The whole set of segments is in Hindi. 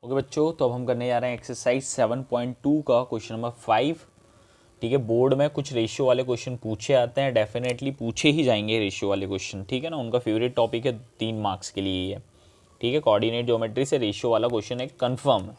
ओके बच्चों, तो अब हम करने जा रहे हैं एक्सरसाइज 7.2 का क्वेश्चन नंबर 5। ठीक है, बोर्ड में कुछ रेशियो वाले क्वेश्चन पूछे आते हैं, डेफिनेटली पूछे ही जाएंगे रेशियो वाले क्वेश्चन। ठीक है ना, उनका फेवरेट टॉपिक है 3 मार्क्स के लिए ये। ठीक है, कोऑर्डिनेट ज्योमेट्री से रेशियो वाला क्वेश्चन है, कंफर्म है।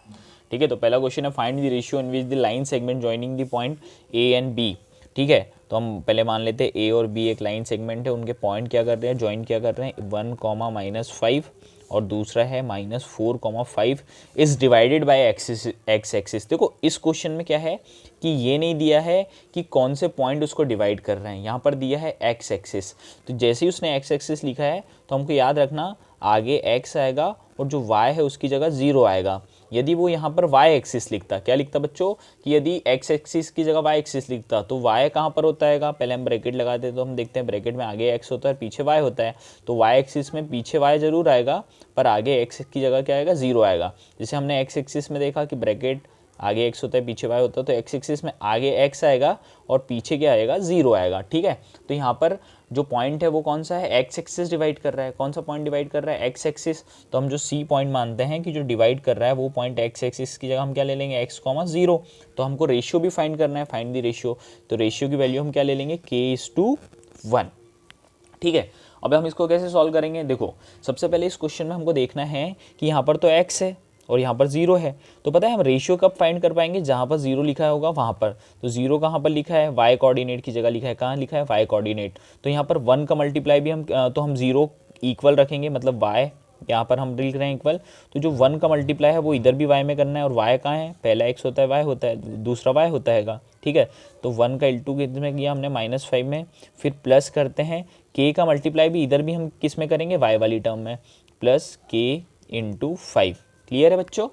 ठीक है, तो पहला क्वेश्चन है find the ratio in which the line segment joining the point A and B. ठीक है, तो हम पहले मान लेते हैं ए और बी एक लाइन सेगमेंट है, उनके पॉइंट क्या कर रहे हैं, ज्वाइन क्या कर रहे हैं, 1, और दूसरा है -4, 5 is divided by x axis. देखो इस क्वेश्चन में क्या है कि ये नहीं दिया है कि कौन से पॉइंट उसको डिवाइड कर रहे हैं, यहाँ पर दिया है एक्स एक्सिस। तो जैसे ही उसने एक्स एक्सिस लिखा है तो हमको याद रखना आगे x आएगा और जो y है उसकी जगह 0 आएगा। यदि वो यहाँ पर y एक्सिस लिखता, क्या लिखता बच्चों, कि यदि x एक्सिस की जगह y एक्सिस लिखता तो y कहाँ पर होता है, पहले हम ब्रैकेट लगाते हैं तो हम देखते हैं ब्रैकेट में आगे x होता है पीछे y होता है। तो y एक्सिस में पीछे y जरूर आएगा पर आगे x की जगह क्या आएगा, 0 आएगा। जैसे हमने x एक्सिस में देखा कि ब्रैकेट आगे x होता है पीछे y होता है, तो x एक्सिस में आगे x आएगा और पीछे क्या आएगा, 0 आएगा। ठीक है, तो यहाँ पर जो पॉइंट है वो कौन सा है, x एक्सिस डिवाइड कर रहा है। कौन सा पॉइंट डिवाइड कर रहा है, x एक्सिस। तो हम जो C पॉइंट मानते हैं कि जो डिवाइड कर रहा है वो पॉइंट x एक्सिस की जगह हम क्या ले लेंगे, x,0। तो हमको रेशियो भी फाइंड करना है, फाइंड द रेशियो। तो रेशियो की वैल्यू हम क्या ले लेंगे, k:1। ठीक है, अब हम इसको कैसे सॉल्व करेंगे, देखो सबसे पहले इस क्वेश्चन में हमको देखना है कि यहाँ पर तो x है और यहाँ पर 0 है। तो पता है हम रेशियो कब फाइंड कर पाएंगे, जहाँ पर 0 लिखा होगा वहाँ पर। तो 0 कहाँ पर लिखा है, y कोऑर्डिनेट की जगह लिखा है, कहाँ लिखा है, y कोऑर्डिनेट। तो यहाँ पर 1 का मल्टीप्लाई भी हम तो हम 0 इक्वल रखेंगे, मतलब y यहाँ पर हम लिख रहे हैं इक्वल। तो जो 1 का मल्टीप्लाई है वो इधर भी y में करना है, और y कहाँ है, पहला x होता है y होता है, दूसरा y होता है। ठीक है, तो 1 का L2 किस में किया हमने, -5 में। फिर प्लस करते हैं k का मल्टीप्लाई भी इधर भी हम किस में करेंगे, y वाली टर्म में, प्लस k/5। क्लियर है बच्चों।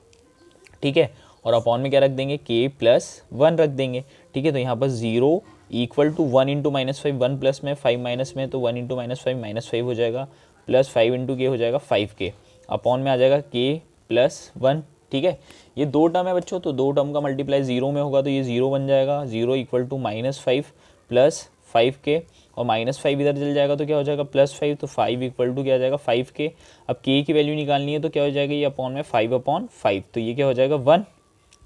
ठीक है, और अपॉन में क्या रख देंगे, k+1 रख देंगे। ठीक है, तो यहाँ पर 0 इक्वल टू 1 × -5, 1 प्लस में 5 माइनस में, तो 1 × -5 -5 हो जाएगा, प्लस 5 × k हो जाएगा 5k, अपॉन में आ जाएगा k+1। ठीक है, ये दो टर्म है बच्चों, तो दो टर्म का मल्टीप्लाई 0 में होगा तो ये 0 बन जाएगा। 0 इक्वल टू -5 प्लस 5k, और -5 इधर चल जाएगा तो क्या हो जाएगा, +5। तो 5 इक्वल टू क्या आ जाएगा, 5k। अब k की वैल्यू निकालनी है तो क्या हो जाएगा, ये अपॉन में 5/5, तो ये क्या हो जाएगा 1।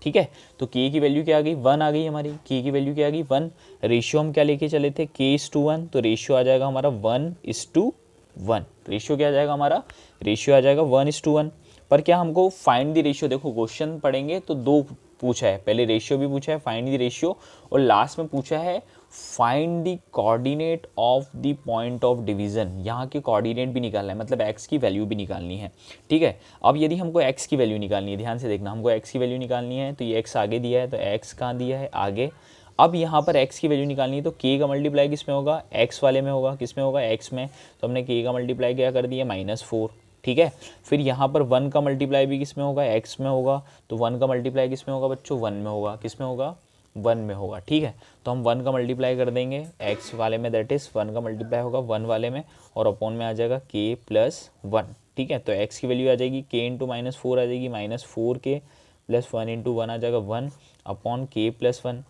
ठीक है, तो k की वैल्यू क्या आ गई, 1 आ गई हमारी। k की वैल्यू क्या आ गई, 1। रेशियो हम क्या लेके चले थे, k:1, तो रेशियो आ जाएगा हमारा 1:1। रेशियो क्या आ जाएगा हमारा, रेशियो आ जाएगा 1:1। पर क्या हमको फाइंड द रेशियो, देखो क्वेश्चन पढ़ेंगे तो दो पूछा है, पहले रेशियो भी पूछा है, फाइंड द रेशियो, और लास्ट में पूछा है find the coordinate of the point of division. यहाँ के कोऑर्डिनेट भी निकालना है, मतलब x की वैल्यू भी निकालनी है। ठीक है, अब यदि हमको x की वैल्यू निकालनी है, ध्यान से देखना, हमको x की वैल्यू निकालनी है तो ये x आगे दिया है, तो x कहाँ दिया है, आगे। अब यहाँ पर x की वैल्यू निकालनी है तो k का मल्टीप्लाई किस में होगा, x वाले में होगा, किस में होगा, x में। तो हमने k का मल्टीप्लाई क्या कर दिया, -4। ठीक है, फिर यहाँ पर 1 का मल्टीप्लाई भी किस में होगा, x में होगा। तो 1 का मल्टीप्लाई किस में होगा बच्चों, 1 में होगा, किस में होगा, 1 में होगा। ठीक है, तो हम 1 का मल्टीप्लाई कर देंगे x वाले में, दैट इज़ 1 का मल्टीप्लाई होगा 1 वाले में, और अपॉन में आ जाएगा k+1। ठीक है, तो x की वैल्यू आ जाएगी k × -4 आ जाएगी, -4k + 1 × 1 आ जाएगा 1 अपॉन k+1।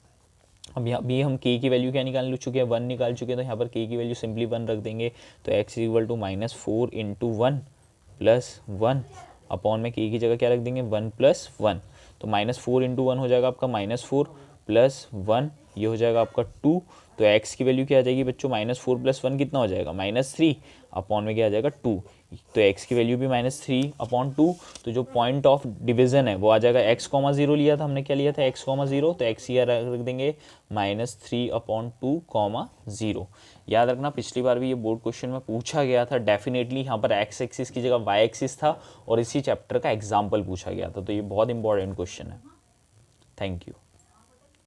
अब यहाँ भी हम k की वैल्यू क्या निकाल चुके हैं, 1 निकाल चुके हैं, तो यहाँ पर k की वैल्यू सिंपली 1 रख देंगे। तो x = -4 × 1 + 1 अपॉन में k की जगह क्या रख देंगे, 1 + 1। तो -4 × 1 हो जाएगा आपका -4 + 1, ये हो जाएगा आपका 2। तो x की वैल्यू क्या आ जाएगी बच्चों, -4 + 1 कितना हो जाएगा, -3 अपॉन में क्या आ जाएगा 2। तो x की वैल्यू भी -3/2। तो जो पॉइंट ऑफ डिवीजन है वो आ जाएगा x,0 लिया था हमने, क्या लिया था, x,0। तो x यहाँ रख देंगे -3/2,0। याद रखना पिछली बार भी ये बोर्ड क्वेश्चन में पूछा गया था, डेफिनेटली यहाँ पर x एक्सिस की जगह y एक्सिस था और इसी चैप्टर का एग्जाम्पल पूछा गया था। तो ये बहुत इंपॉर्टेंट क्वेश्चन है। Thank you.